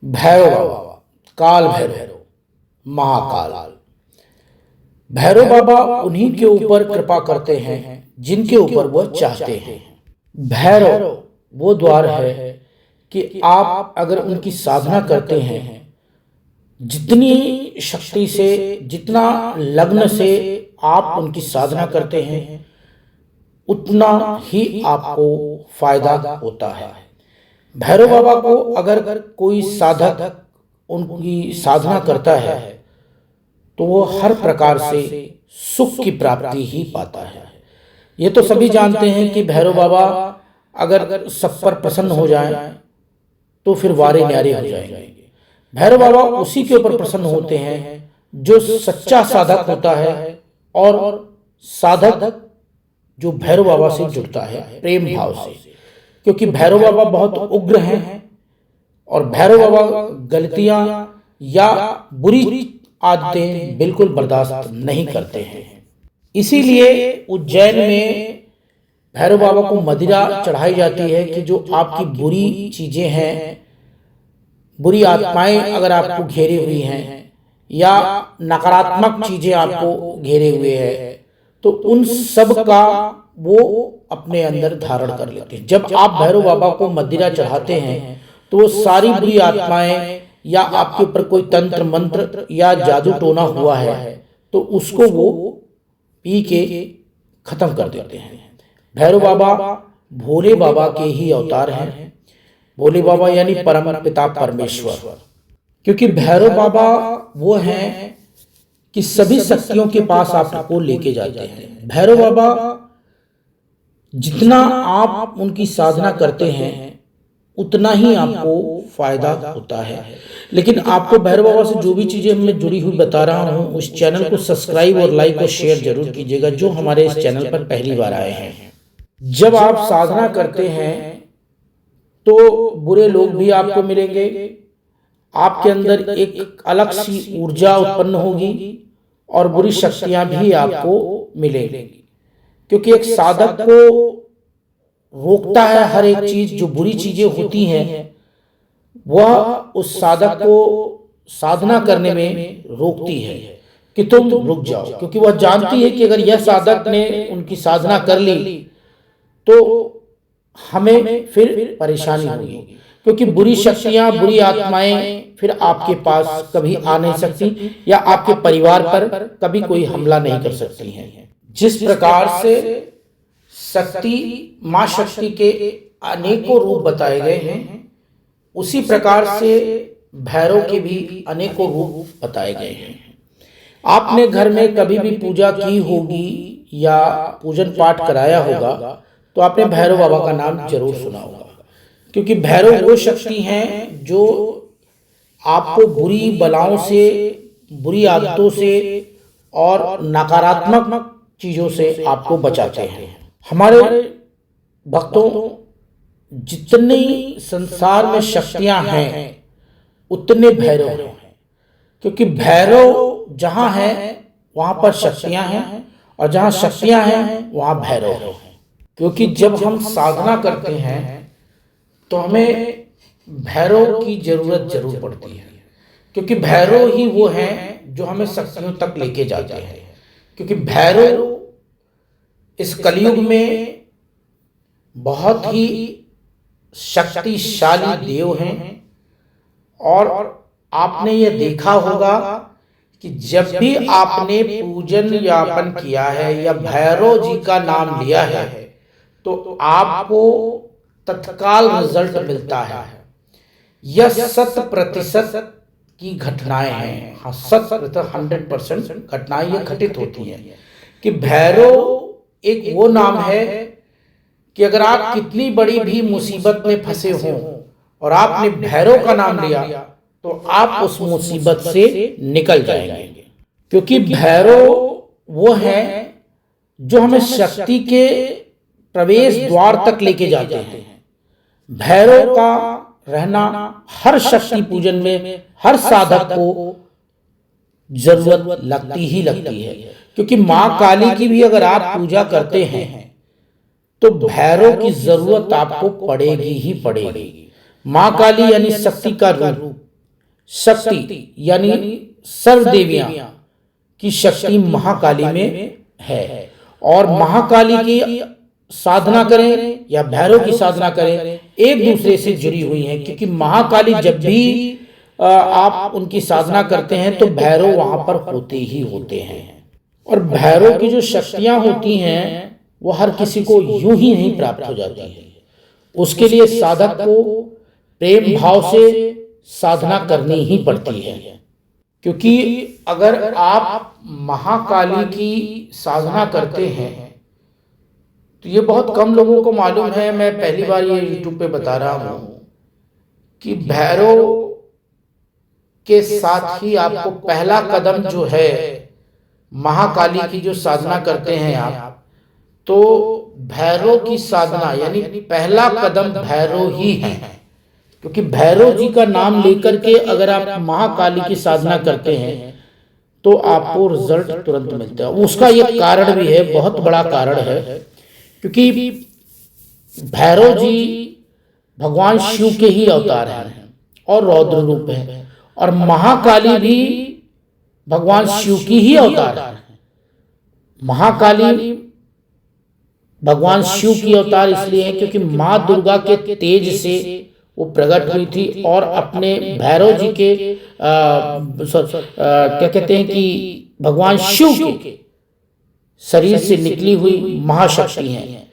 भैरव बाबा, काल भैरव, महाकाल। भैरव बाबा उन्हीं के ऊपर कृपा करते हैं जिनके ऊपर वह चाहते हैं। भैरव वो द्वार है कि आप अगर उनकी साधना करते हैं, जितनी शक्ति से, जितना लग्न से आप उनकी साधना करते हैं, उतना ही आपको फायदा होता है। भैरव बाबा को अगर कोई साधक उनकी साधना करता है तो वो हर प्रकार से सुख की प्राप्ति ही पाता है। ये तो सभी जानते हैं कि भैरव बाबा अगर सब पर प्रसन्न हो जाएं तो फिर वारे न्यारे हो जाएंगे। भैरव बाबा उसी के ऊपर प्रसन्न होते हैं जो सच्चा साधक होता है, और साधक जो भैरव बाबा से जुड़ता है प्रेम भाव से, क्योंकि भैरव बाबा बहुत उग्र हैं और भैरव बाबा गलतियां या बुरी आदतें बिल्कुल बर्दाश्त नहीं करते हैं। इसीलिए उज्जैन में भैरव बाबा को मदिरा चढ़ाई जाती है कि जो आपकी बुरी चीजें हैं, बुरी आत्माएं अगर आपको घेरे हुई हैं या नकारात्मक चीजें आपको घेरे हुए हैं, तो उन सब का वो अपने अंदर धारण कर लेते हैं। जब आप भैरव बाबा को मदिरा चढ़ाते हैं तो वो सारी बुरी आत्माएं या आपके ऊपर कोई तंत्र मंत्र या जादू टोना हुआ है तो उसको वो पी के खत्म कर देते हैं। भैरव बाबा भोले बाबा के ही अवतार हैं। भोले बाबा यानी परम पिता परमेश्वर, क्योंकि भैरव बाबा वो हैं कि सभी शक्तियों के पास आपको लेके जाते हैं। भैरव बाबा जितना आप उनकी साधना करते हैं उतना ही आपको फायदा होता है। लेकिन आपको भैरव बाबा से जो भी चीजें मैं जुड़ी हुई बता रहा हूं, उस चैनल को सब्सक्राइब और लाइक और शेयर जरूर कीजिएगा जो हमारे इस चैनल पर पहली बार आए हैं। जब आप साधना करते हैं तो बुरे लोग भी आपको मिलेंगे, आपके अंदर एक अलग सी ऊर्जा उत्पन्न होगी और बुरी शक्तियां भी आपको मिलेंगी, क्योंकि एक साधक को रोकता है हर एक चीज। जो बुरी चीजें होती हैं वह उस साधक को साधना करने में रोकती है कि तुम रुक जाओ, क्योंकि वह जानती है कि अगर यह साधक ने उनकी साधना कर ली तो हमें फिर परेशानी होगी, क्योंकि बुरी शक्तियां, बुरी आत्माएं फिर आपके पास कभी आ नहीं सकती या आपके परिवार पर कभी कोई हमला नहीं कर सकती हैं। जिस प्रकार से शक्ति, मां शक्ति के अनेकों रूप बताए गए हैं, उसी प्रकार से भैरव के भी अनेकों रूप बताए गए हैं। आपने घर में कभी भी पूजा की होगी या पूजन पाठ कराया होगा तो आपने भैरव बाबा का नाम जरूर सुना होगा, क्योंकि भैरव वो शक्ति हैं जो आपको बुरी बलाओं से, बुरी आदतों से और नकारात्मक चीजों से आपको बचाते हैं। हमारे भक्तों, जितनी संसार में शक्तियां हैं उतने भैरव हैं, क्योंकि भैरव जहां है वहां पर शक्तियां हैं और जहां शक्तियां हैं वहां भैरव हैं। क्योंकि जब हम साधना करते हैं तो हमें भैरव की जरूरत जरूर पड़ती है, क्योंकि भैरव ही वो हैं जो हमें शक्तियों तक लेके जाते हैं। क्योंकि भैरव इस कलयुग में बहुत ही शक्तिशाली देव हैं, और आपने ये देखा होगा कि जब भी आपने पूजन यापन किया है या भैरव जी का नाम लिया है तो आपको तत्काल रिजल्ट मिलता है। यह 100% की घटनाएं हैं। हाँ, 100% घटनाएं ये घटित होती हैं कि भैरव एक वो नाम है कि अगर आप कितनी बड़ी भी मुसीबत में फंसे हों और आपने भैरव का नाम लिया तो आप उस मुसीबत से निकल जाएंगे। क्योंकि भैरव वो है जो हमें शक्ति के प्रवेश द्वार तक लेके जाते हैं। भैरव का रहना हर शक्ति पूजन में हर साधक को जरूरत लगती ही लगती है, क्योंकि मां काली की भी अगर आप पूजा करते हैं तो भैरव की जरूरत आपको पड़ेगी ही पड़ेगी। मां काली यानी शक्ति का रूप, शक्ति यानी सर्व देवियां की शक्ति महाकाली में है। और महाकाली की साधना करें या भैरव की साधना करें, एक दूसरे से जुड़ी हुई हैं, क्योंकि महाकाली जब भी आप उनकी साधना करते हैं तो भैरव वहां पर होते ही होते हैं। और भैरव की जो शक्तियां होती हैं वो हर किसी को यूं ही नहीं प्राप्त हो जाती है। उसके लिए साधक को प्रेम भाव से साधना करनी ही पड़ती है, क्योंकि अगर आप महाकाली की साधना करते हैं तो ये बहुत कम लोगों को मालूम है, मैं पहली बार ये यूट्यूब पे बता रहा हूं कि भैरव के साथ ही आपको पहला कदम जो है महाकाली की जो साधना करते हैं आप, तो भैरव की साधना यानी पहला कदम भैरव ही है। क्योंकि भैरव जी का नाम लेकर के अगर आप महाकाली की साधना करते हैं तो आपको रिजल्ट तुरंत मिलता है। उसका एक कारण भी है, बहुत बड़ा कारण है, क्योंकि भैरव जी भगवान शिव के ही अवतार हैं और रौद्र रूप है, और महाकाली भी भगवान शिव की ही अवतार है। महाकाली भगवान शिव की अवतार इसलिए है क्योंकि माँ दुर्गा के तेज से वो प्रकट हुई थी और अपने भैरव जी के क्या कहते हैं कि भगवान शिव के शरीर से निकली हुई महाशक्ति हैं।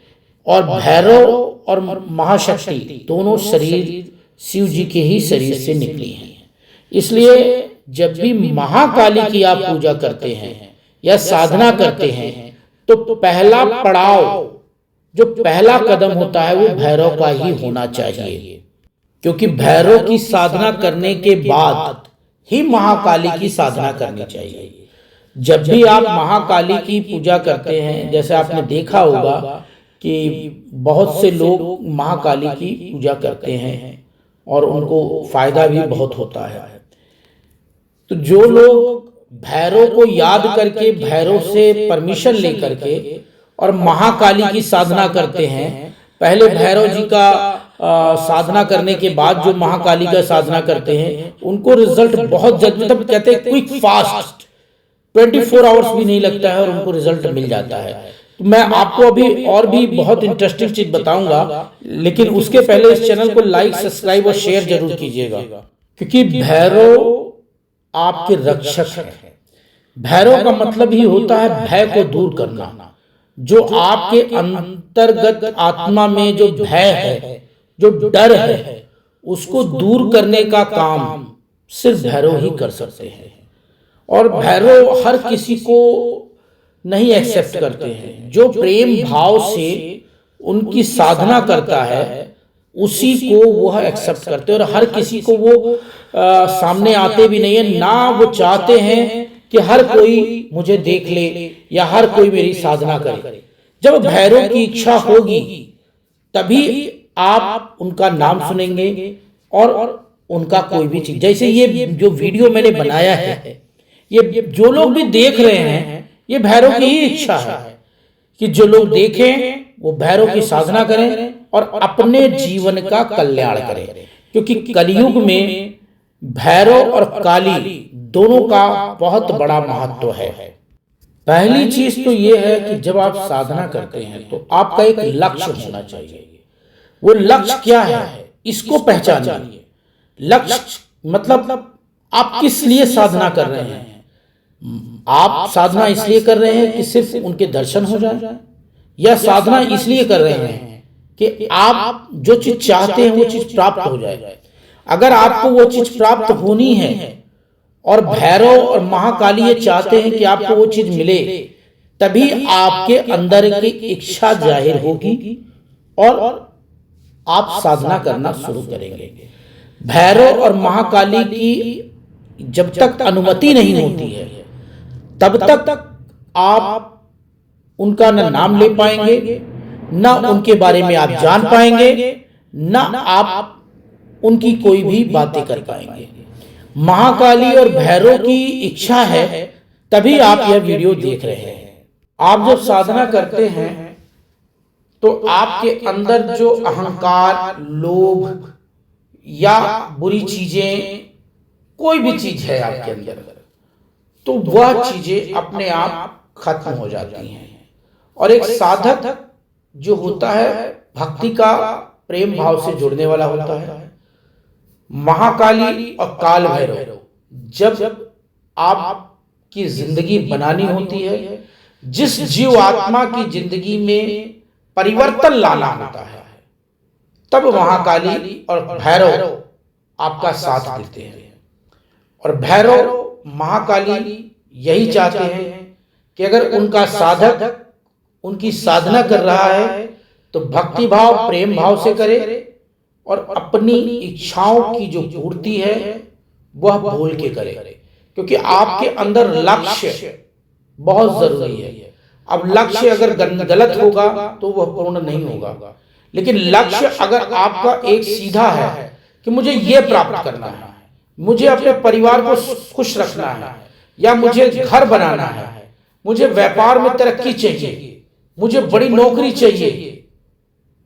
और भैरव और महाशक्ति दोनों शरीर शिव जी के ही शरीर से निकली हैं। इसलिए जब भी महाकाली की आप पूजा करते हैं या साधना करते हैं तो पहला पड़ाव, जो पहला कदम होता है, वो भैरव का ही होना चाहिए। क्योंकि भैरव की साधना करने के बाद ही महाकाली की साधना करनी चाहिए। जब भी आप महाकाली की पूजा करते हैं, जैसे आपने देखा होगा कि बहुत से लोग महाकाली की पूजा करते हैं और उनको फायदा भी बहुत होता है। तो जो लोग भैरव को याद करके, भैरव से परमिशन लेकर के और महाकाली की साधना करते हैं, पहले भैरव जी का साधना करने के बाद जो महाकाली का साधना करते हैं उनको रिजल्ट बहुत जल्दी, मतलब कहते हैं क्विक फास्ट, 24 आवर्स भी नहीं लगता है और उनको रिजल्ट मिल जाता है। तो मैं आपको अभी और भी बहुत इंटरेस्टिंग चीज बताऊंगा, लेकिन उसके पहले इस चैनल को लाइक, सब्सक्राइब और शेयर जरूर कीजिएगा, क्योंकि भैरव आपके रक्षक है। भैरव का मतलब ही होता है भय को दूर करना। जो आपके अंतर्गत आत्मा में जो भय है, जो डर है, उसको दूर करने का काम सिर्फ भैरव ही कर सकते हैं। और भैरव हर किसी को नहीं एक्सेप्ट करते हैं। जो प्रेम भाव से उनकी साधना करता है उसी को वह एक्सेप्ट करते हैं, और हर किसी को वो सामने आते भी नहीं है। ना वो चाहते हैं कि हर कोई मुझे देख ले या हर कोई मेरी साधना करे। जब भैरव की इच्छा होगी तभी आप उनका नाम सुनेंगे और उनका कोई भी चीज, जैसे ये जो वीडियो मैंने बनाया है, ये जो लोग भी देख रहे हैं, ये भैरव की ही इच्छा है कि जो लोग देखें वो भैरव की साधना करें और अपने जीवन का कल्याण करें। क्योंकि कलयुग में भैरव और काली दोनों का बहुत बड़ा महत्व है। पहली चीज तो ये है कि जब आप साधना करते हैं तो आपका एक लक्ष्य होना चाहिए। वो लक्ष्य क्या है, इसको पहचानिए। लक्ष्य मतलब आप किस लिए साधना कर रहे हैं। आप साधना इसलिए कर रहे हैं कि सिर्फ उनके दर्शन हो जाए, या साधना इसलिए कर रहे हैं कि आप जो चीज चाहते हैं वो चीज प्राप्त हो जाए। अगर आपको वो चीज प्राप्त होनी है और भैरव और महाकाली ये चाहते हैं कि आपको वो चीज मिले, तभी आपके अंदर की इच्छा जाहिर होगी और आप साधना करना शुरू करेंगे। भैरव और महाकाली की जब तक अनुमति नहीं होती है तब तक आप उनका न नाम ले पाएंगे, न उनके बारे में आप जान पाएंगे, न आप उनकी कोई भी बातें कर पाएंगे। महाकाली और भैरव की इच्छा है तभी आप यह वीडियो देख रहे हैं। आप जब साधना करते हैं तो आपके अंदर जो अहंकार, लोभ या बुरी चीजें कोई भी चीज है आपके अंदर, तो वह चीजें अपने आप खत्म हो जाती हैं। और एक साधक जो होता है भक्ति का प्रेम भाव से जुड़ने वाला होता है। महाकाली और काल भैरव जब आपकी जिंदगी बनानी होती है, जिस जीव आत्मा की जिंदगी में परिवर्तन लाना होता है, तब महाकाली और भैरव आपका साथ देते हैं। और भैरव महाकाली यही चाहते हैं कि अगर उनका साधक उनकी साधना कर रहा है तो भक्ति भाव प्रेम भाव से करे और अपनी इच्छाओं की जो पूर्ति है वह बोल के करे, क्योंकि आपके अंदर लक्ष्य बहुत जरूरी है। अब लक्ष्य अगर गलत होगा तो वह पूर्ण नहीं होगा, लेकिन लक्ष्य अगर आपका एक सीधा है कि मुझे ये प्राप्त करना है, मुझे अपने परिवार को खुश रखना है, या मुझे घर बनाना है, मुझे व्यापार में तरक्की चाहिए, मुझे बड़ी नौकरी चाहिए,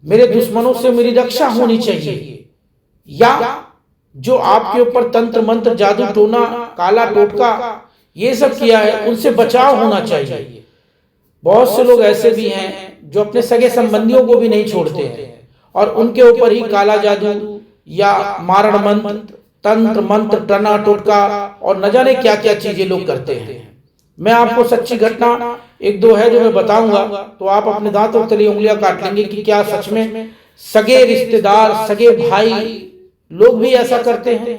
मेरे दुश्मनों से मेरी रक्षा होनी चाहिए, या जो आपके ऊपर तंत्र मंत्र जादू टोना काला टोटका ये सब किया है उनसे बचाव होना चाहिए। बहुत से लोग ऐसे भी हैं जो अपने सगे संबंधियों को भी नहीं छोड़ते हैं और उनके ऊपर ही काला जादू या मारण मंत्र तंत्र मंत्र टना टोटका और न जाने क्या क्या चीजें लोग करते हैं। मैं आपको सच्ची घटना एक दो है जो मैं बताऊंगा तो आप अपने दांत और तली उंगलियां काट लेंगे कि क्या सच में सगे रिश्तेदार सगे भाई लोग भी ऐसा करते हैं।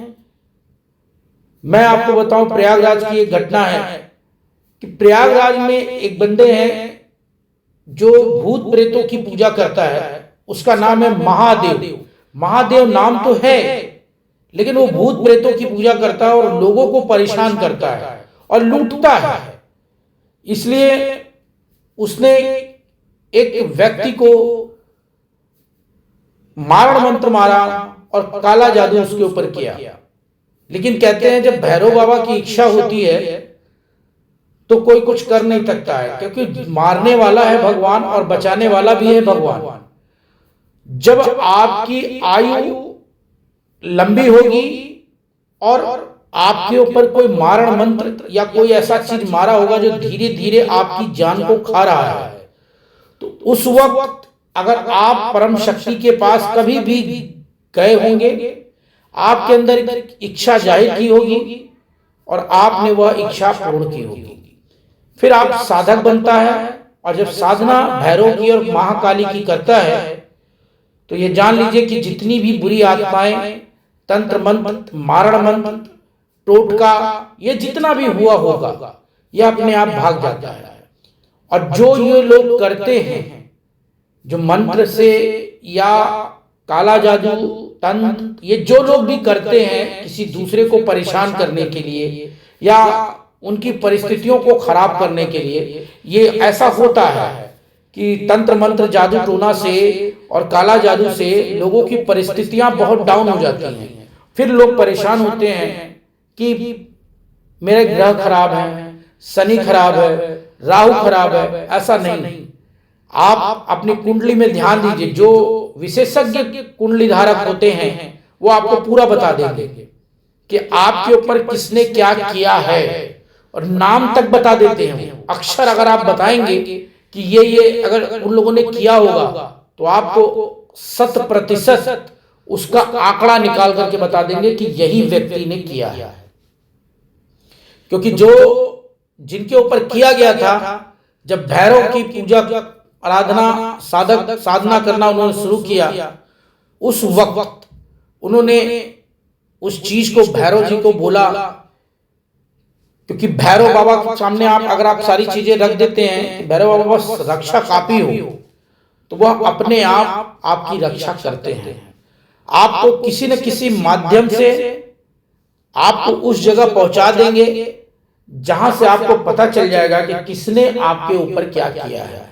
मैं आपको बताऊं, प्रयागराज की एक घटना है कि प्रयागराज में एक बंदे हैं जो भूत प्रेतों की पूजा करता है, उसका नाम है महादेव। महादेव नाम तो है, लेकिन वो भूत प्रेतों की पूजा करता है और लोगों को परेशान करता है और लूटता है। इसलिए उसने एक व्यक्ति को मारण मंत्र मारा और काला जादू उसके ऊपर किया। लेकिन कहते हैं जब भैरव बाबा की इच्छा होती है तो कोई कुछ कर नहीं सकता है, क्योंकि मारने वाला है भगवान और बचाने वाला भी है भगवान। जब आपकी आयु लंबी होगी और आपके ऊपर कोई मारण मंत्र या कोई ऐसा चीज मारा होगा जो धीरे धीरे आपकी जान को खा रहा है, तो उस वक्त अगर आप परम शक्ति के पास कभी भी गए होंगे, आपके अंदर इच्छा जाहिर की होगी और आपने वह इच्छा पूर्ण की होगी, फिर आप साधक बनता है। और जब साधना भैरव की और महाकाली की करता है तो ये जान लीजिए कि जितनी भी बुरी आत्माएं तंत्र मंत्र मारण मंत्र टोटका ये जितना भी हुआ होगा यह अपने आप भाग जाता है। और जो ये लोग करते हैं जो मंत्र से या काला जादू तंत्र ये जो लोग भी करते हैं किसी दूसरे को परेशान करने के लिए या उनकी परिस्थितियों को खराब करने के लिए, ये ऐसा होता है कि तंत्र मंत्र जादू टोना से और काला जादू से लोगों की परिस्थितियां बहुत डाउन हो जाती हैं। फिर लोग परेशान होते हैं कि मेरे ग्रह खराब है, शनि खराब है, राहु खराब है। ऐसा नहीं, आप अपनी कुंडली में ध्यान दीजिए। जो विशेषज्ञ कुंडली धारक होते हैं वो आपको पूरा बता देंगे कि आपके ऊपर किसने क्या किया है और नाम तक बता देते हैं। अक्षर अगर आप बताएंगे कि ये अगर उन लोगों ने किया होगा तो आपको 100% उसका आंकड़ा निकाल करके बता देंगे कि यही व्यक्ति ने किया है। क्योंकि जो जिनके ऊपर किया गया था, जब भैरव की पूजा आराधना साधना करना उन्होंने शुरू किया, उस वक्त उन्होंने उस चीज को भैरव जी को बोला, क्योंकि भैरव बाबा के सामने आप अगर आप सारी चीजें रख देते हैं, भैरव बाबा बस रक्षा काफी हो तो वह अपने आप आपकी रक्षा करते हैं। आपको किसी न किसी माध्यम से आपको उस जगह पहुंचा देंगे जहां से आपको पता चल जाएगा कि किसने आपके ऊपर क्या किया है।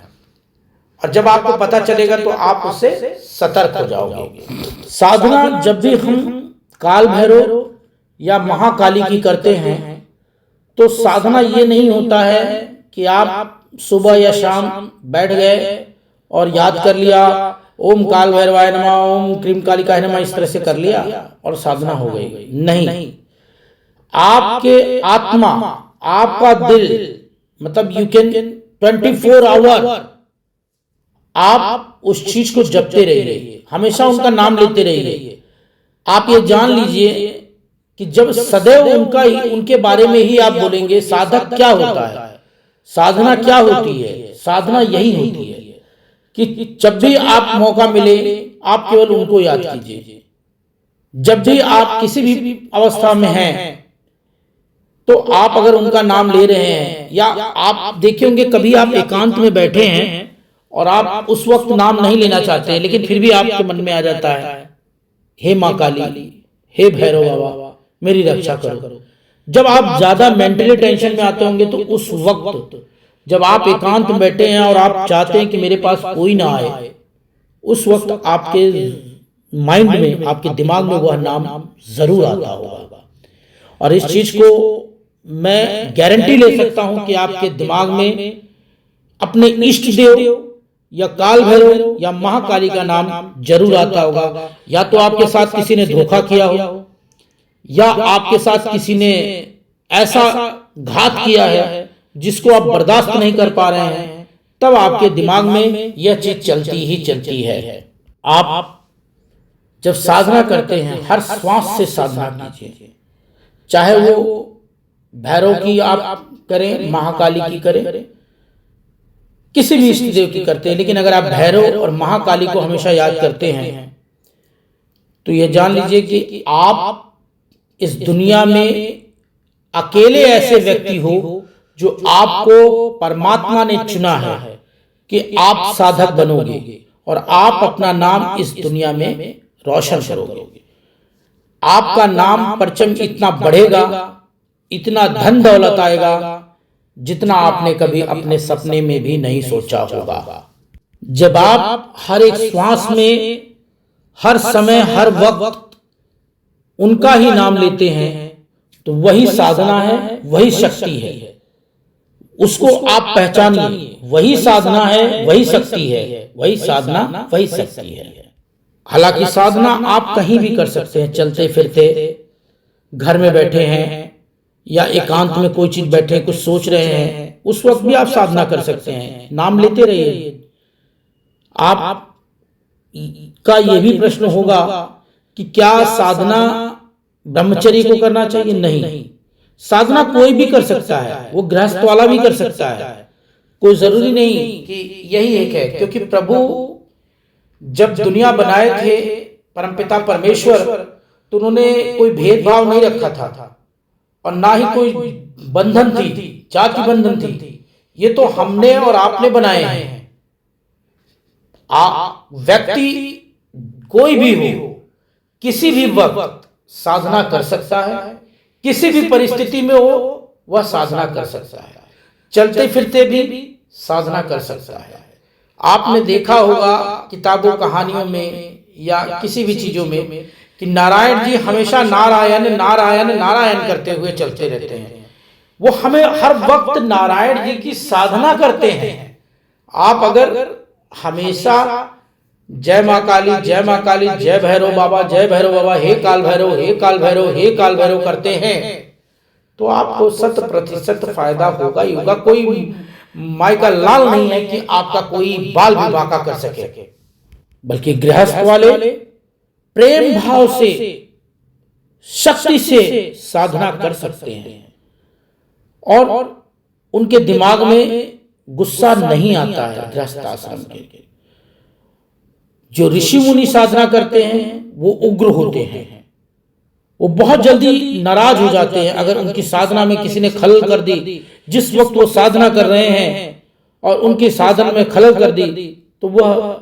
और जब आपको पता चलेगा तो आप उससे सतर्क हो जाओगे। साधना जब भी हम काल भैरव या महाकाली की करते हैं तो साधना ये नहीं होता है कि आप सुबह या शाम बैठ गए और याद कर लिया ओम काल भैरवाय नमः, ओम क्रीम कालिकाय नमः, इस तरह से कर लिया और साधना हो गई। नहीं, आपके आत्मा, आपका दिल, मतलब यू कैन 24 आवर आप उस चीज को जपते रहिए, हमेशा उनका नाम लेते रहिए। आप ये जान लीजिए कि जब सदैव उनके बारे में ही आप बोलेंगे, साधक क्या होता है, साधना क्या होती है, साधना यही होती है कि जब भी आप मौका मिले आप केवल उनको याद कीजिए। जब भी आप किसी भी अवस्था में हैं तो आप अगर उनका नाम ले रहे हैं, या आप देखे होंगे कभी आप एकांत में बैठे हैं और आप उस वक्त नाम नहीं लेना चाहते हैं, लेकिन फिर भी आपके मन में आ जाता है, हे माँ काली, हे भैरव बाबा मेरी रक्षा करो। जब आप ज्यादा मेंटली टेंशन में आते होंगे तो उस वक्त जब आप एकांत में बैठे हैं और आप चाहते हैं कि मेरे पास कोई ना आए, उस वक्त आपके माइंड में, आपके दिमाग में वह नाम जरूर आता होगा। और इस चीज को मैं गारंटी ले सकता हूं कि आपके दिमाग में अपने इष्ट देव या काल भैरव या महाकाली का नाम जरूर आता होगा। या तो आपके साथ किसी ने धोखा किया हो, या आपके साथ किसी ने ऐसा घात किया है जिसको आप बर्दाश्त नहीं कर पा रहे हैं, तब आपके दिमाग में यह चीज चलती ही चलती है। आप जब साधना करते हैं हर श्वास से साधना कीजिए, चाहे वो भैरव की आप करें, महाकाली की करें, किसी भी इष्ट देव की करते हैं, लेकिन अगर आप भैरव और महाकाली को हमेशा याद करते हैं तो यह जान लीजिए कि आप इस दुनिया में अकेले ऐसे व्यक्ति हो जो आपको परमात्मा ने चुना है कि आप साधक बनोगे और आप अपना नाम इस दुनिया में रोशन करोगे। आपका नाम परचम इतना बढ़ेगा, इतना धन दौलत आएगा जितना आपने कभी अपने सपने में भी नहीं सोचा होगा। जब आप हर एक श्वास में, हर समय, हर वक्त उनका ही नाम लेते हैं तो वही साधना है, वही शक्ति है। उसको आप पहचानिए, वही साधना है, वही शक्ति है, वही साधना, वही शक्ति है। हालांकि साधना आप कहीं भी कर सकते हैं, चलते फिरते, घर में बैठे हैं या एकांत में कोई चीज बैठे कुछ सोच रहे हैं, उस वक्त भी आप साधना कर सकते हैं, नाम लेते रहिए। आप का यह भी प्रश्न होगा कि क्या साधना ब्रह्मचर्य को करना चाहिए? नहीं, साधना कोई भी कर सकता है, वो गृहस्थ वाला भी कर सकता है, कोई जरूरी नहीं कि यही एक है। क्योंकि प्रभु जब दुनिया बनाए थे, परमपिता परमेश्वर, तो उन्होंने कोई भेदभाव नहीं रखा था और ना ही कोई बंधन थी, जाति बंधन थी। ये तो हमने और आपने बनाए हैं। व्यक्ति कोई भी हो, किसी भी वक्त साधना कर सकता है, किसी भी परिस्थिति में हो वह साधना कर सकता है, चलते फिरते भी साधना कर सकता है। आपने देखा होगा किताबों, कहानियों में या किसी भी चीजों में कि नारायण जी हमेशा नारायण नारायण नारायण करते हुए चलते रहते हैं। वो हमें हर वक्त नारायण जी की साधना करते हैं। आप अगर हमेशा जय माँ काली, जय माँ काली, जय भैरव बाबा, जय भैरव बाबा, हे काल भैरव, हे काल भैरव, हे काल भैरव करते हैं तो आपको 100% फायदा होगा ही होगा। कोई माई का लाल नहीं है कि आपका कोई बाल भी बांका कर सके, बल्कि गृहस्थ वाले प्रेम भाव से, शक्ति से साधना कर सकते हैं और उनके दिमाग में गुस्सा नहीं आता है। गृहस्थ आश्रम के जो ऋषि मुनि साधना करते हैं वो उग्र होते हैं, वो बहुत जल्दी नाराज हो जाते हैं अगर उनकी साधना में किसी ने खलल कर दी। जिस वक्त वो साधना कर रहे हैं और उनकी साधना में खलल कर दी तो वह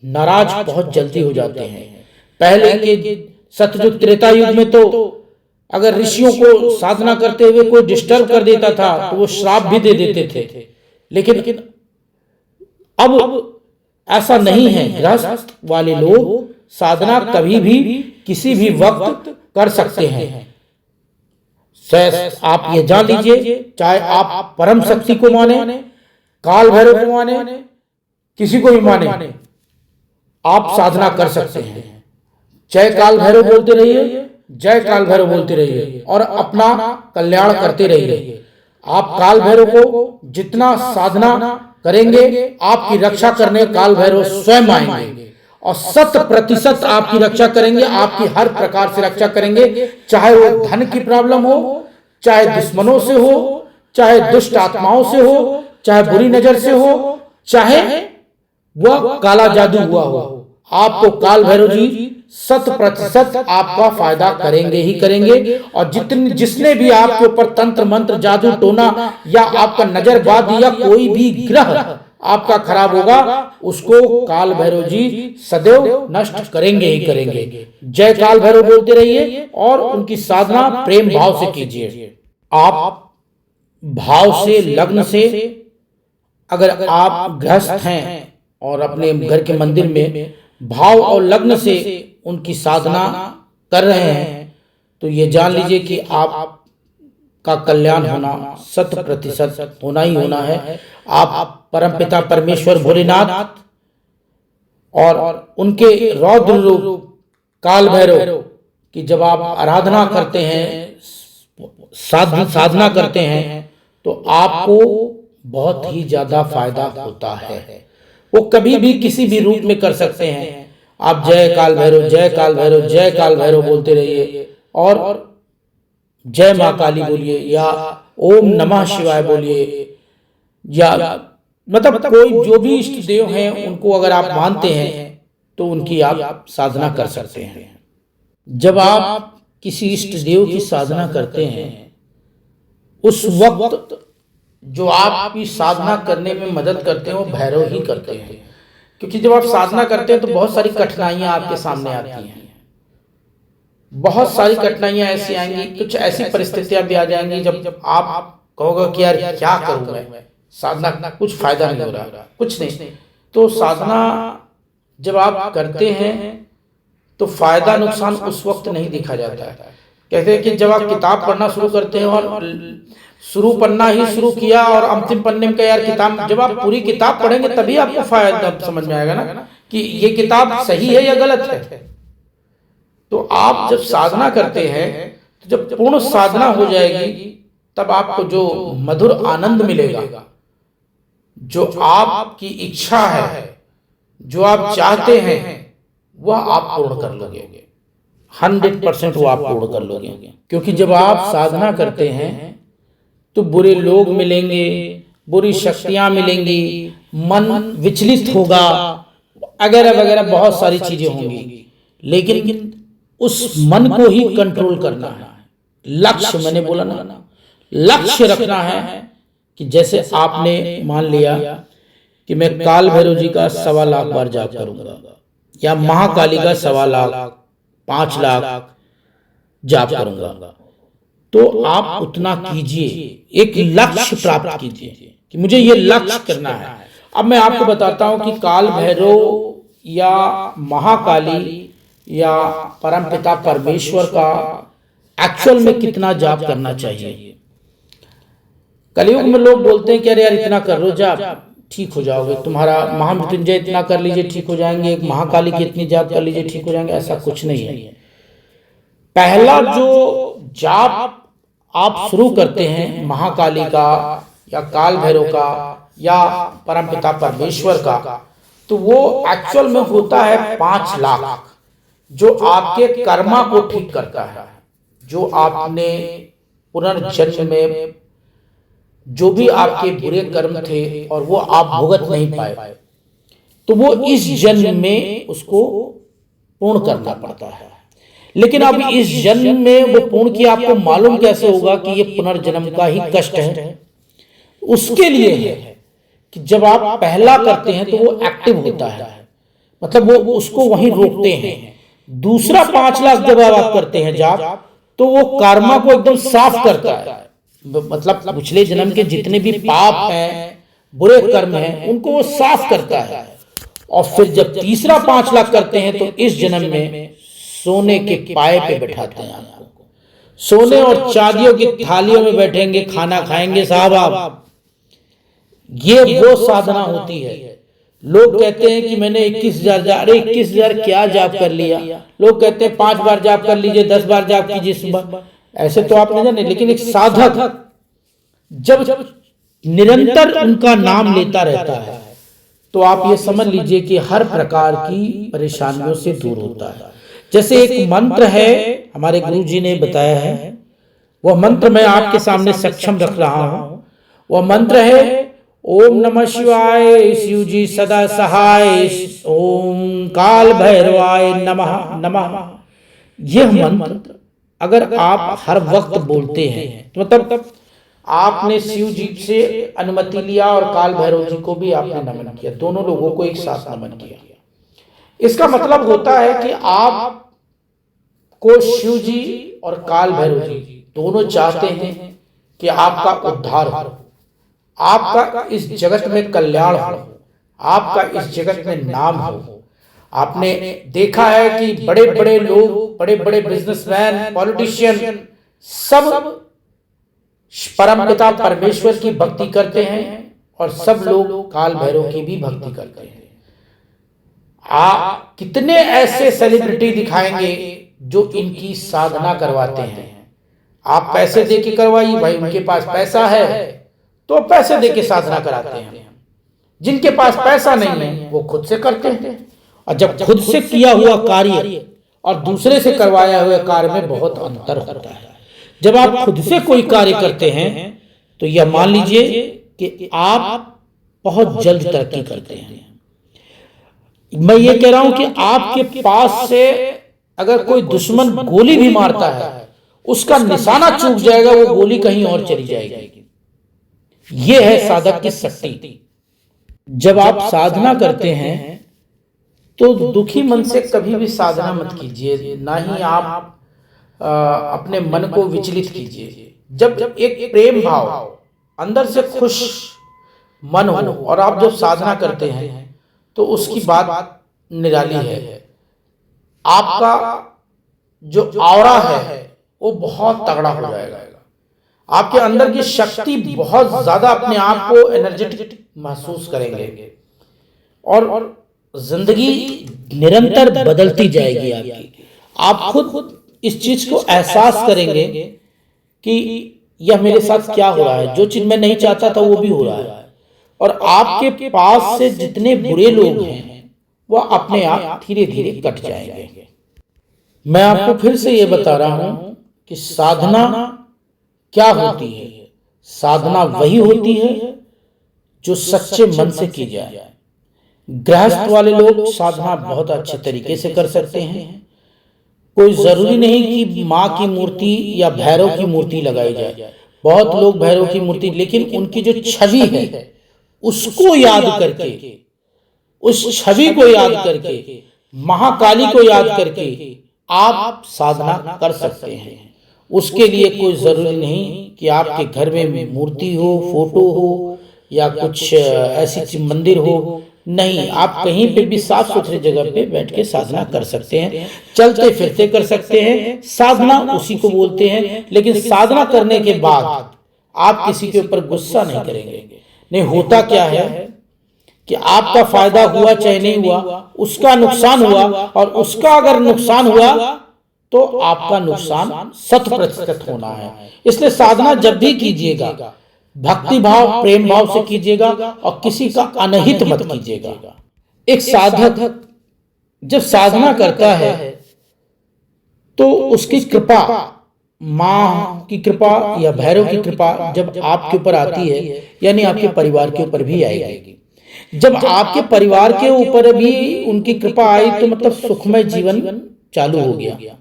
नाराज बहुत जल्दी हो जाते हैं। पहले के सतयुग त्रेता युग में तो अगर ऋषियों को साधना करते हुए कोई डिस्टर्ब कर देता था तो वो श्राप भी दे देते थे, लेकिन अब ऐसा नहीं है। गृहस्थ वाले लोग साधना कभी भी किसी भी वक्त कर सकते हैं। आप ये जान लीजिए, चाहे आप परम शक्ति को माने, काल भैरव को माने, किसी को भी माने, आप साधना कर सकते हैं। जय काल भैरव बोलते रहिए, जय काल भैरव बोलते रहिए और अपना कल्याण करते रहिए। आप काल भैरव को जितना साधना करेंगे, आपकी रक्षा करने काल भैरव स्वयं आएंगे और 100% आपकी रक्षा करेंगे, आपकी हर प्रकार से रक्षा करेंगे, चाहे वो धन की प्रॉब्लम हो, चाहे दुश्मनों से हो, चाहे दुष्ट आत्माओं से हो, चाहे बुरी नजर से हो, चाहे वह काला जादू हुआ हो, आपको काल भैरव जी 100% आपका फायदा करेंगे ही करेंगे। और जिसने भी आपके ऊपर तंत्र मंत्र जादू टोना या आपका नजरबाद या कोई भी ग्रह आपका खराब होगा, उसको काल भैरव जी सदैव नष्ट करेंगे ही करेंगे। जय काल भैरव बोलते रहिए और उनकी साधना प्रेम भाव से कीजिए। आप भाव से, लग्न से, अगर आप गृहस्थ हैं और अपने घर के मंदिर में भाव और लग्न से उनकी साधना कर रहे हैं, तो ये जान लीजिए कि आपका कल्याण होना 100% होना ही होना है। आप परमपिता परमेश्वर भोलेनाथ और उनके रौद्र रूप काल भैरव की जब आप आराधना करते हैं, साधना करते हैं, तो आपको बहुत ही ज्यादा फायदा होता है। वो कभी भी किसी भी रूप में कर सकते हैं। आप जय काल भैरव, जय काल भैरव, जय काल भैरव बोलते रहिए और जय माँ काली बोलिए या ओम नमः शिवाय बोलिए, या मतलब कोई जो भी इष्ट देव हैं उनको अगर आप मानते हैं तो उनकी आप साधना कर सकते हैं। जब आप किसी इष्ट देव की साधना करते हैं, उस वक्त जो आपकी साधना करने में मदद करते हैं वो भैरव ही करते हैं। क्योंकि जब आप साधना करते हैं तो बहुत सारी कठिनाइयां आपके सामने आती हैं, बहुत सारी कठिनाइयां ऐसी आएंगी, कुछ ऐसी परिस्थितियां भी आ जाएंगी जब आप कहोगे कि यार क्या करूं मैं, साधना कुछ फायदा नहीं हो रहा, कुछ नहीं। तो साधना जब आप करते हैं तो फायदा नुकसान उस वक्त नहीं देखा जाता है। कहते हैं कि जब आप किताब पढ़ना शुरू करते हैं और शुरू पन्ना ही शुरू किया और अंतिम पन्ने में यार किताब, जब आप पूरी किताब पढ़ेंगे तभी आपको फायदा समझ में आएगा ना कि ये किताब सही है या गलत है। तो आप जब साधना करते हैं, तो जब पूर्ण साधना हो जाएगी तब आपको जो मधुर आनंद मिलेगा, जो आपकी इच्छा है, जो आप चाहते हैं, वह आप पूर्ण कर लोगे, 100% वो आप पूर्ण कर लोगे। क्योंकि जब आप साधना करते हैं तो बुरे लोग मिलेंगे, बुरी शक्तियां मिलेंगी, मन विचलित होगा, वगैरह वगैरह बहुत सारी चीजें होंगी। लेकिन उस मन को ही कंट्रोल करना है। लक्ष्य, मैंने बोला ना, लक्ष्य रखना है कि जैसे आपने मान लिया कि मैं काल भैरव जी का 1.25 लाख बार जाप करूंगा या महाकाली का 1.25 लाख, 5 लाख जाप करूंगा, तो आप उतना कीजिए, एक लक्ष्य प्राप्त कीजिए कि मुझे ये लक्ष्य करना है। अब मैं आपको बताता हूं कि काल भैरव या महाकाली या परमपिता परमेश्वर का एक्चुअल में कितना जाप करना चाहिए। कलयुग में लोग बोलते हैं कि अरे यार इतना कर लो जाप, ठीक हो जाओगे, तुम्हारा महामृत्युंजय इतना कर लीजिए ठीक हो जाएंगे, महाकाली की इतनी जाप कर लीजिए ठीक हो जाएंगे। ऐसा कुछ नहीं है। पहला जो जाप आप शुरू करते हैं महाकाली का या काल भैरव का या परमपिता परमेश्वर का, तो वो एक्चुअल में होता है 5 लाख, जो आपके कर्मा को ठीक करता है। जो आपने पुनर्जन्म में जो भी आपके बुरे कर्म थे और वो आप भुगत नहीं पाए, तो वो इस जन्म में उसको पूर्ण करना पड़ता है। लेकिन अब इस जन्म में वो पूर्ण किया, आपको मालूम कैसे होगा कि ये पुनर्जन्म का ही कष्ट है? उसके लिए है कि जब आप पहला करते हैं तो वो एक्टिव होता है, मतलब वो उसको वहीं रोकते हैं। दूसरा 5 लाख जब आप करते हैं जाप, तो वो कर्मा को एकदम साफ करता है, मतलब पिछले जन्म के जितने भी पाप हैं, बुरे कर्म हैं, उनको वो साफ करता है। और फिर जब तीसरा 5 लाख करते हैं तो इस जन्म में सोने के पाए पे बैठाते हैं आपको, सोने और चांदियों की थालियों में बैठेंगे, खाना खाएंगे साहब आप। ये वो साधना होती है लोग कहते हैं कि मैंने 21,000, अरे 21,000 क्या जाप कर लिया। लोग कहते हैं 5 बार जाप कर लीजिए, 10 बार जाप कीजिए सुबह। ऐसे तो आप नहीं जाने, लेकिन एक साधक जब निरंतर उनका नाम लेता रहता है तो आप ये समझ लीजिए कि हर प्रकार की परेशानियों से दूर होता है। जैसे एक मंत्र है, हमारे गुरु जी ने बताया है, वह मंत्र मैं आपके सामने सक्षम रख रहा हूं। वह मंत्र है ओम नमः शिवाय, शिव जी सदा सहाय, ओम काल भैरवाय नमः नमः। यह मंत्र अगर आप हर वक्त बोलते हैं तो मतलब आपने शिव जी से अनुमति लिया और काल भैरव जी को भी आपने नमन किया, दोनों लोगों को एक साथ नमन किया। इसका मतलब होता है कि आप को शिव जी और काल भैरव जी दोनों चाहते हैं कि आपका उद्धार हो, आपका इस जगत में कल्याण हो, आपका इस जगत में नाम हो। आपने देखा है कि बड़े बड़े लोग, बड़े बड़े बिजनेसमैन, पॉलिटिशियन सब परमपिता परमेश्वर की भक्ति करते हैं और सब लोग काल भैरव की भी भक्ति करते हैं। कितने ऐसे सेलिब्रिटी दिखाएंगे जो इनकी साधना करवाते हैं। आप पैसे दे के करवाइए, भाई उनके पास पैसा है तो पैसे दे के साधना कराते हैं। जिनके पास पैसा नहीं है वो खुद से करते हैं। और जब खुद से किया हुआ कार्य और दूसरे से करवाया हुआ कार्य में बहुत अंतर होता है। जब आप खुद से कोई कार्य करते हैं तो यह मान लीजिए कि आप बहुत जल्द तरक्की करते हैं। मैं ये कह रहा हूं कि आपके पास से अगर कोई दुश्मन गोली भी मारता है, उसका निशाना चूक जाएगा, वो गोली कहीं और चली जाएगी। यह है साधक की शक्ति। जब आप साधना करते हैं तो दुखी मन से कभी भी साधना मत कीजिए, ना ही आप अपने मन को विचलित कीजिए। जब एक प्रेम भाव, अंदर से खुश मन हो और आप जब साधना करते हैं तो उसकी बात निराली है। आपका जो ऑरा है वो बहुत तगड़ा हो जाएगा। आपके अंदर की शक्ति बहुत ज्यादा, अपने आप को एनर्जेटिक महसूस करेंगे और जिंदगी निरंतर बदलती जाएगी आपकी। आप खुद इस चीज को एहसास करेंगे कि यह मेरे साथ क्या हो रहा है, जो चीज मैं नहीं चाहता था वो भी हो रहा है। और आपके पास से जितने बुरे लोग हैं वह अपने आप धीरे धीरे कट जाएंगे। मैं आपको फिर से ये बता रहा हूं कि साधना क्या होती है। साधना वही होती है जो सच्चे मन से की जाए। गृहस्थ वाले लोग साधना बहुत अच्छे तरीके से कर सकते हैं। कोई जरूरी नहीं कि माँ की मूर्ति या भैरव की मूर्ति लगाई जाए। बहुत लोग भैरव की मूर्ति, लेकिन उनकी जो छवि है उसको याद करके, उस छवि को याद करके, महाकाली को याद करके आप साधना कर सकते हैं। उसके लिए कोई जरूरी नहीं कि आपके घर में मूर्ति हो, फोटो हो या कुछ ऐसी मंदिर हो। नहीं, आप कहीं पे भी साफ सुथरी जगह पे बैठ के साधना कर सकते हैं, चलते फिरते कर सकते हैं। साधना उसी को बोलते हैं। लेकिन साधना करने के बाद आप किसी के ऊपर गुस्सा नहीं करेंगे। नहीं, होता क्या है कि आपका फायदा हुआ चाहे नहीं हुआ, उसका नुकसान हुआ, और उसका अगर नुकसान हुआ तो आपका नुकसान 100% होना है। इसलिए साधना जब भी कीजिएगा भक्ति भाव, प्रेम भाव से कीजिएगा और किसी का अनहित मत कीजिएगा। एक साधक जब साधना करता है तो उसकी कृपा, माँ की कृपा या भैरव की कृपा जब आपके ऊपर आती है, यानी आपके परिवार के ऊपर भी आएगी। जब आपके परिवार के ऊपर भी उनकी कृपा आई तो मतलब सुखमय जीवन चालू हो गया।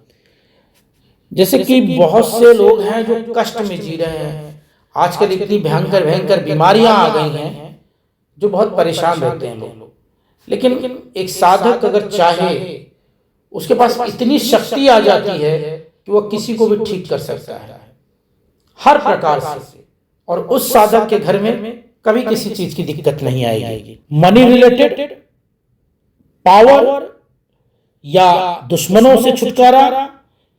जैसे कि बहुत से लोग हैं जो कष्ट में जी रहे हैं। आजकल इतनी भयंकर भयंकर बीमारियां आ गई हैं जो बहुत परेशान रहते हैं लोग। लेकिन एक साधक अगर चाहे, उसके पास इतनी शक्ति आ जाती है कि वह किसी को भी ठीक कर सकता है हर प्रकार से। और उस साधक के घर में कभी किसी चीज की दिक्कत नहीं आएगी। मनी रिलेटेड, पावर या दुश्मनों से छुटकारा,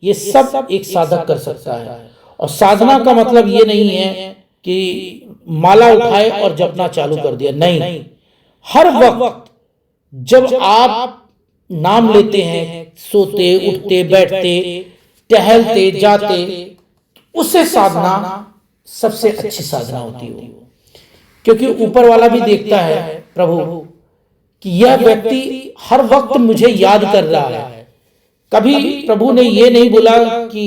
ये सब एक साधक कर सकता है। और साधना का मतलब ये नहीं है कि माला उठाए और जपना चालू कर दिया। नहीं, हर वक्त जब आप नाम लेते हैं, सोते उठते बैठते टहलते जाते, उससे साधना सबसे अच्छी साधना होती है। क्योंकि ऊपर वाला भी देखता है प्रभु कि यह व्यक्ति हर वक्त मुझे याद कर रहा है। कभी प्रभु ने ये नहीं बोला कि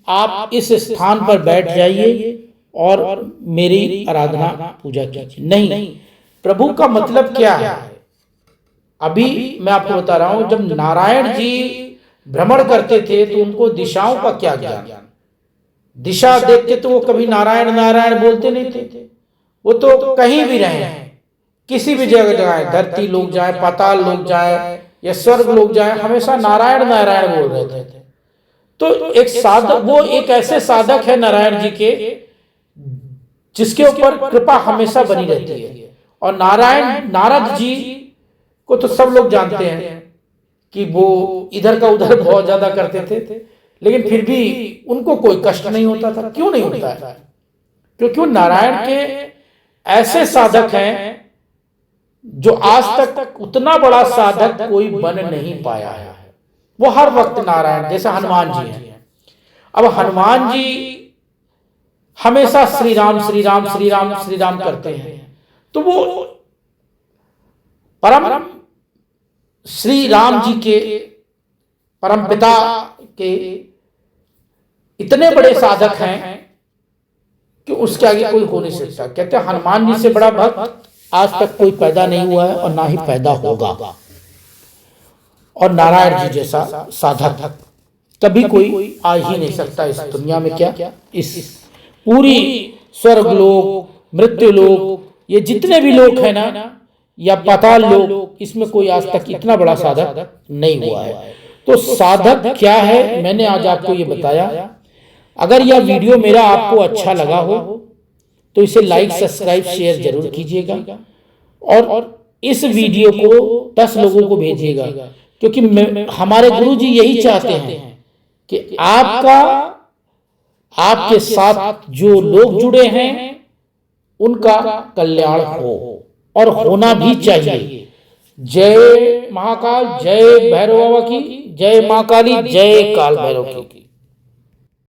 आप इस स्थान पर बैठ जाइए और मेरी आराधना पूजा कीजिए, नहीं। प्रभु का मतलब क्या है? अभी मैं आपको बता रहा हूं, जब नारायण जी भ्रमण करते थे तो उनको दिशाओं का क्या ज्ञान? दिशा देख के तो वो कभी नारायण नारायण बोलते नहीं थे। वो तो कहीं भी रहे, किसी भी जगह जाए, धरती लोग जाए, पाताल लोग जाए या स्वर्ग लोग जाए, हमेशा नारायण नारायण बोल रहे थे। तो एक साधक, वो एक ऐसे साधक है नारायण जी के जिसके ऊपर कृपा हमेशा बनी रहती है। और नारायण नारद जी को तो सब लोग जानते हैं कि वो इधर का उधर बहुत ज्यादा करते थे, लेकिन फिर भी उनको कोई कष्ट नहीं होता था। क्यों नहीं होता है? क्योंकि नारायण के ऐसे साधक हैं जो आज तक उतना बड़ा साधक कोई बन नहीं पाया है। वो हर वक्त नारायण, जैसे हनुमान जी हैं। अब हनुमान जी हमेशा श्री राम श्री राम श्री राम श्री राम करते हैं, तो वो परम श्री राम जी के परम पिता के इतने बड़े साधक हैं कि उसके आगे कोई हो नहीं सकता। कहते हैं हनुमान जी से बड़ा भक्त आज तक कोई पैदा नहीं हुआ है और ना ही पैदा होगा। और नारायण जी जैसा साधक कभी कोई आ ही नहीं सकता इस दुनिया में। क्या इस पूरी स्वर्ग लोक, मृत्यु लोक, ये जितने भी लोग हैं ना, या पाताल लोक, इसमें कोई आज तक इतना बड़ा साधक नहीं हुआ है। तो साधक क्या है, मैंने आज आपको ये बताया। अगर यह वीडियो मेरा आपको अच्छा लगा हो तो इसे लाइक सब्सक्राइब शेयर जरूर कीजिएगा और इस वीडियो को 10 लोगों को भेजिएगा। क्योंकि हमारे गुरु जी यही चाहते हैं कि आपके साथ जो लोग जुड़े हैं उनका कल्याण हो, और होना भी चाहिए। जय महाकाल, जय भैरव बाबा की, जय मां काली, जय काल भैरव की।